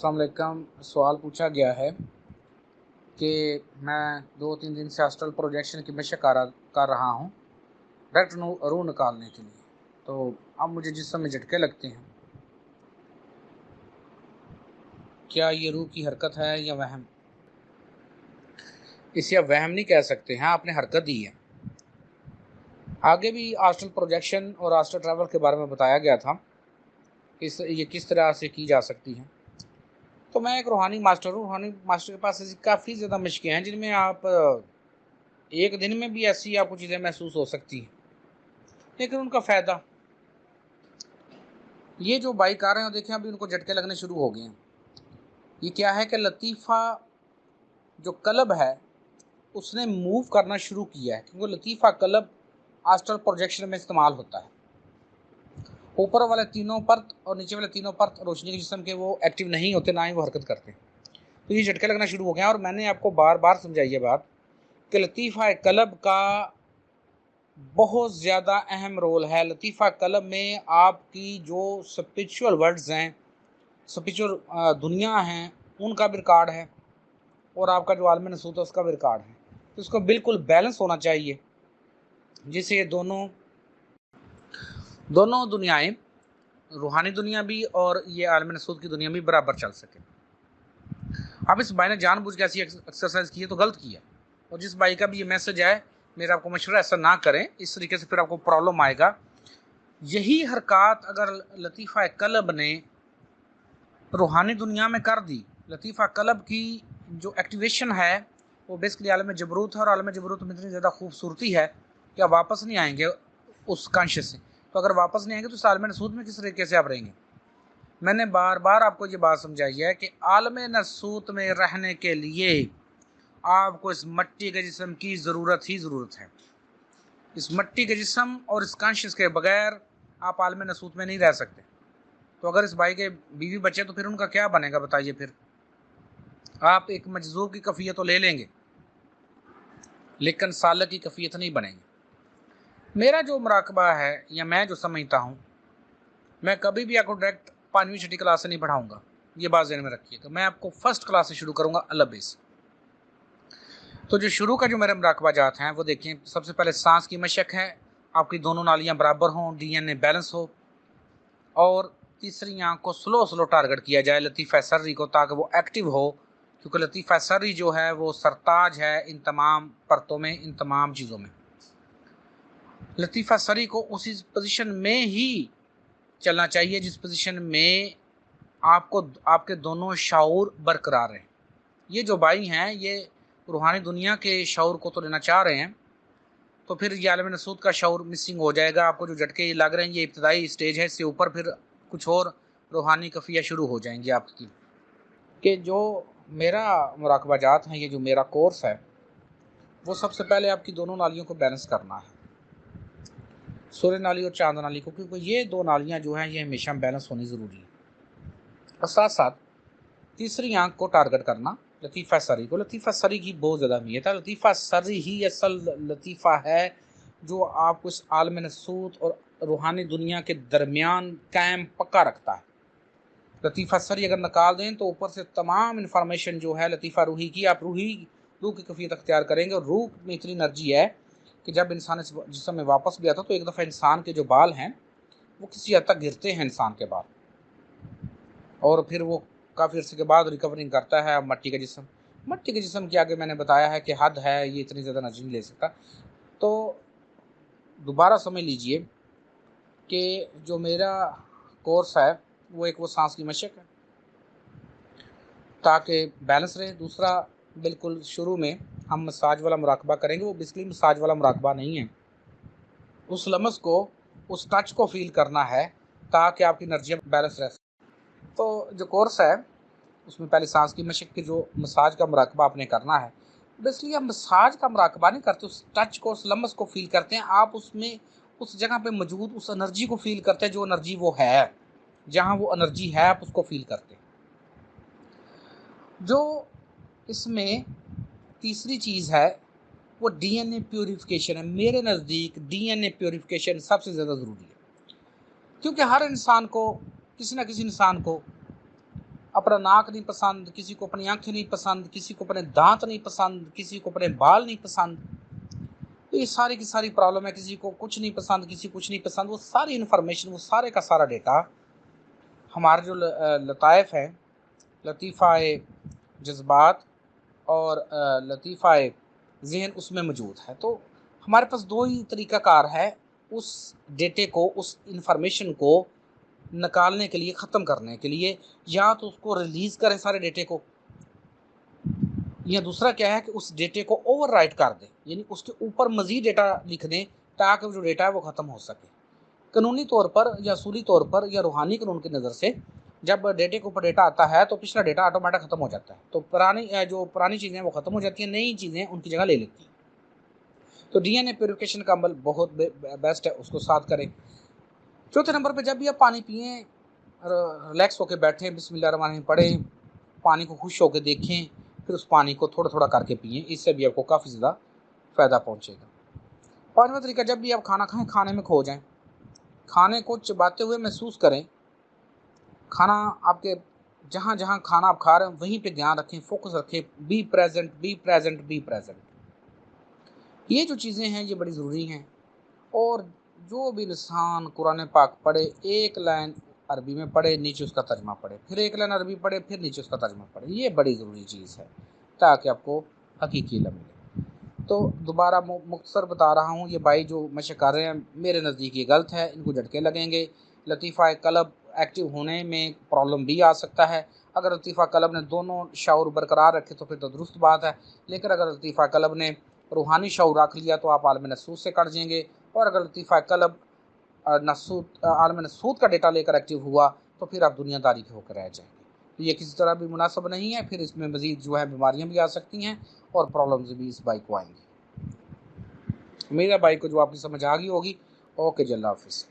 अस्सलाम वालेकुम। सवाल पूछा गया है कि मैं 2-3 दिन से एस्ट्रल प्रोजेक्शन की मशक कर रहा हूँ डायरेक्ट रूह निकालने के लिए। तो अब मुझे जिस्म में झटके लगते हैं, क्या ये रूह की हरकत है या वहम? इसे आप वहम नहीं कह सकते हैं, आपने हरकत दी है। आगे भी एस्ट्रल प्रोजेक्शन और एस्ट्रल ट्रैवल के बारे में बताया गया था कि ये किस तरह से की जा सकती है। तो मैं एक रूहानी मास्टर हूँ। रूहानी मास्टर के पास ऐसी काफ़ी ज़्यादा मशकें हैं जिनमें आप एक दिन में भी ऐसी आपको चीज़ें महसूस हो सकती हैं। लेकिन उनका फ़ायदा, ये जो बाइक आ रहे हैं देखें अभी उनको झटके लगने शुरू हो गए हैं। ये क्या है कि लतीफ़ा जो कलब है उसने मूव करना शुरू किया है, क्योंकि लतीफ़ा कलब एस्ट्रल प्रोजेक्शन में इस्तेमाल होता है। ऊपर वाले तीनों परत और नीचे वाले तीनों परत रोशनी के जिस्म के वो एक्टिव नहीं होते, ना ही वो हरकत करते। तो ये झटके लगना शुरू हो गया। और मैंने आपको बार बार समझाई है बात कि लतीफ़ा कलब का बहुत ज़्यादा अहम रोल है। लतीफ़ा कलब में आपकी जो स्पिरिचुअल वर्ड्स हैं, स्पिरिचुअल दुनिया हैं, उनका भी रिकॉर्ड है और आपका जो आलम नसूत है उसका भी रिकॉर्ड है। तो इसको बिल्कुल बैलेंस होना चाहिए, जिससे ये दोनों दुनियाएं, रूहानी दुनिया भी और ये आलम नसूत की दुनिया भी बराबर चल सके। अब इस भाई ने जानबूझ के ऐसी एक्सरसाइज की है तो गलत किया। और जिस भाई का भी ये मैसेज है, मेरा आपको मशवरा, ऐसा ना करें, इस तरीके से फिर आपको प्रॉब्लम आएगा। यही हरकत अगर लतीफ़ा कलब ने रूहानी दुनिया में कर दी, लतीफ़ा कलब की जो एक्टिवेशन है वो बेसिकली आलम जबरूत है, और आलम जबरूत में इतनी ज़्यादा खूबसूरती है कि आप वापस नहीं आएंगे उस कॉन्शियस से। तो अगर वापस नहीं आएंगे तो उस आलम नसूत में किस तरीके से आप रहेंगे? मैंने बार बार आपको ये बात समझाई है कि आलम नसूत में रहने के लिए आपको इस मट्टी के जिस्म की ज़रूरत ही ज़रूरत है। इस मट्टी के जिस्म और इस कॉन्शियस के बगैर आप आलम नसूत में नहीं रह सकते। तो अगर इस भाई के बीवी बच्चे तो फिर उनका क्या बनेगा बताइए? फिर आप एक मजदूर की कफ़ियत तो ले लेंगे लेकिन सालक की कफ़ियत नहीं बनेगी। मेरा जो मुराकबा है या मैं जो समझता हूँ, मैं कभी भी आपको डायरेक्ट 5वीं 6ठी क्लास से नहीं पढ़ाऊँगा। ये बात ज़हन में रखिएगा। मैं आपको फर्स्ट क्लास से शुरू करूँगा, अल बेस। तो जो शुरू का जो मेरे मुराकबा जात हैं वो देखें। सबसे पहले सांस की मशक है, आपकी दोनों नालियाँ बराबर हों, DNA बैलेंस हो, और तीसरी आँख को स्लो टारगेट किया जाए लतीफ़ा सर्री को, ताकि वो एक्टिव हो। क्योंकि लतीफ़ा सर्री जो है वो सरताज है इन तमाम परतों में, इन तमाम चीज़ों में। लतीफ़ा सर्री को उसी पोजीशन में ही चलना चाहिए जिस पोजीशन में आपको आपके दोनों शाऊर बरकरार हैं। ये जो भाई हैं ये रूहानी दुनिया के शाऊर को तो लेना चाह रहे हैं, तो फिर ये आलम नसूत का शाऊर मिसिंग हो जाएगा। आपको जो झटके ये लग रहे हैं ये इब्तदाई स्टेज है, इससे ऊपर फिर कुछ और रूहानी कफ़िया शुरू हो जाएंगी आपकी। कि जो मेरा मुराकबाजात हैं, ये जो मेरा कोर्स है, वो सबसे पहले आपकी दोनों नालियों को बैलेंस करना है, सूर्य नाली और चांद नाली को, क्योंकि ये दो नालियाँ जो हैं ये हमेशा बैलेंस होनी ज़रूरी है। और साथ साथ तीसरी आँख को टारगेट करना, लतीफ़ा सरी को। लतीफ़ा सरी की बहुत ज़्यादा अहमियत है। लतीफ़ा सरी ही असल लतीफ़ा है जो आपको इस आलम नसूत और रूहानी दुनिया के दरमियान कायम पक्का रखता है। लतीफ़ा सरी अगर निकाल दें तो ऊपर से तमाम इन्फॉर्मेशन जो है लतीफ़ा रूही की, आप रूह की कफ़ियत अख्तियार करेंगे। और रूह में इतनी एनर्जी है कि जब इंसान इस जिस्म में वापस भी आता तो एक दफ़ा इंसान के जो बाल हैं वो किसी हद तक गिरते हैं इंसान के बाल, और फिर वो काफ़ी अर्से के बाद रिकवरिंग करता है। अब मट्टी के जिस्म के आगे मैंने बताया है कि हद है, ये इतनी ज़्यादा एनर्जी नहीं ले सकता। तो दोबारा समझ लीजिए कि जो मेरा कोर्स है वो एक वो सांस की मशक है ताकि बैलेंस रहे। दूसरा, बिल्कुल शुरू में हम मसाज वाला मुराकबा करेंगे। वो बेसिकली मसाज वाला मुराकबा नहीं है, उस लम्स को, उस टच को फील करना है ताकि आपकी एनर्जी बैलेंस रहे। तो जो कोर्स है उसमें पहले सांस की मशक की जो मसाज का मुराकबा आपने करना है। बेसिकली आप मसाज का मुराकबा नहीं करते, उस टच को, उस लम्स को फील करते हैं। आप उसमें उस जगह पे मौजूद उस एनर्जी को फील करते हैं, जो एनर्जी वो है, जहाँ वो एनर्जी है आप उसको फील करते हैं। जो इसमें तीसरी चीज़ है वो DNA प्योरीफिकेशन है। मेरे नज़दीक DNA प्योरीफिकेशन सबसे ज़्यादा ज़रूरी है, क्योंकि हर इंसान को, किसी न किसी इंसान को अपना नाक नहीं पसंद, किसी को अपनी आंखें नहीं पसंद, किसी को अपने दांत नहीं पसंद, किसी को अपने बाल नहीं पसंद। तो ये सारी की सारी प्रॉब्लम है, किसी को कुछ नहीं पसंद, किसी कुछ नहीं पसंद। वो सारी इन्फॉर्मेशन, वो सारे का सारा डेटा हमारे जो लताइफ है, लतीफ़ा जज्बात और लतीफ़ा ज़हन, उसमें मौजूद है। तो हमारे पास दो ही तरीक़ाकार है उस डेटे को, उस इंफॉर्मेशन को निकालने के लिए, ख़त्म करने के लिए। या तो उसको रिलीज़ करें सारे डेटे को, या दूसरा क्या है कि उस डेटे को ओवरराइट कर दें, यानी उसके ऊपर मज़ीद डेटा लिख दें ताकि जो डेटा है वो ख़त्म हो सके। कानूनी तौर पर या असूली तौर पर या रूहानी कानून की नज़र से जब डेटे के ऊपर डेटा आता है तो पिछला डेटा ऑटोमेटिक ख़त्म हो जाता है। तो जो पुरानी चीज़ें वो ख़त्म हो जाती हैं, नई चीज़ें उनकी जगह ले लेती हैं। तो डीएनए प्यूरिफिकेशन का अमल बहुत बेस्ट है, उसको साथ करें। चौथे नंबर पे, जब भी आप पानी पिएं, रिलैक्स होकर बैठें, बिस्मिल्लाहिर्रहमानिर्रहीम पढ़ें, पानी को खुश होकर देखें, फिर उस पानी को थोड़ा थोड़ा करके पिएं। इससे भी आपको काफ़ी ज़्यादा फ़ायदा पहुँचेगा। पाँचवा तरीका, जब भी आप खाना खाएं, खाने में खो जाएं, खाने को चबाते हुए महसूस करें। खाना आपके जहाँ जहाँ खाना आप खा रहे हैं वहीं पे ध्यान रखें, फोकस रखें। Be present, be present, be present. ये जो चीज़ें हैं ये बड़ी ज़रूरी हैं। और जो भी इंसान कुरान पाक पढ़े, एक लाइन अरबी में पढ़े, नीचे उसका तर्जमा पढ़े, फिर एक लाइन अरबी पढ़े, फिर नीचे उसका तर्जमा पढ़े। ये बड़ी ज़रूरी चीज़ है ताकि आपको हकीकी इल्म मिले। तो दोबारा मुख्तसर बता रहा हूँ, ये भाई जो मशक कर रहे हैं मेरे नज़दीक ये गलत है, इनको झटके लगेंगे। लतीफ़ा कलब एक्टिव होने में प्रॉब्लम भी आ सकता है। अगर लतीफ़ा कलब ने दोनों शऊर बरकरार रखे तो फिर तो दुरुस्त बात है, लेकिन अगर लतीफ़ा कलब ने रूहानी शऊर रख लिया तो आप आलम नसूद से कट जाएंगे। और अगर लतीफ़ा कलब आलम नसूद का डेटा लेकर एक्टिव हुआ तो फिर आप दुनियादारी के होकर रह जाएंगे। तो ये किसी तरह भी मुनासिब नहीं है, फिर इसमें मज़ीद जो है बीमारियाँ भी आ सकती हैं और प्रॉब्लम्स भी इस बाइक को आएंगी। उम्मीद है बाइक को जो आपकी समझ आ गई होगी। ओके जी, अल्लाह हाफिज़।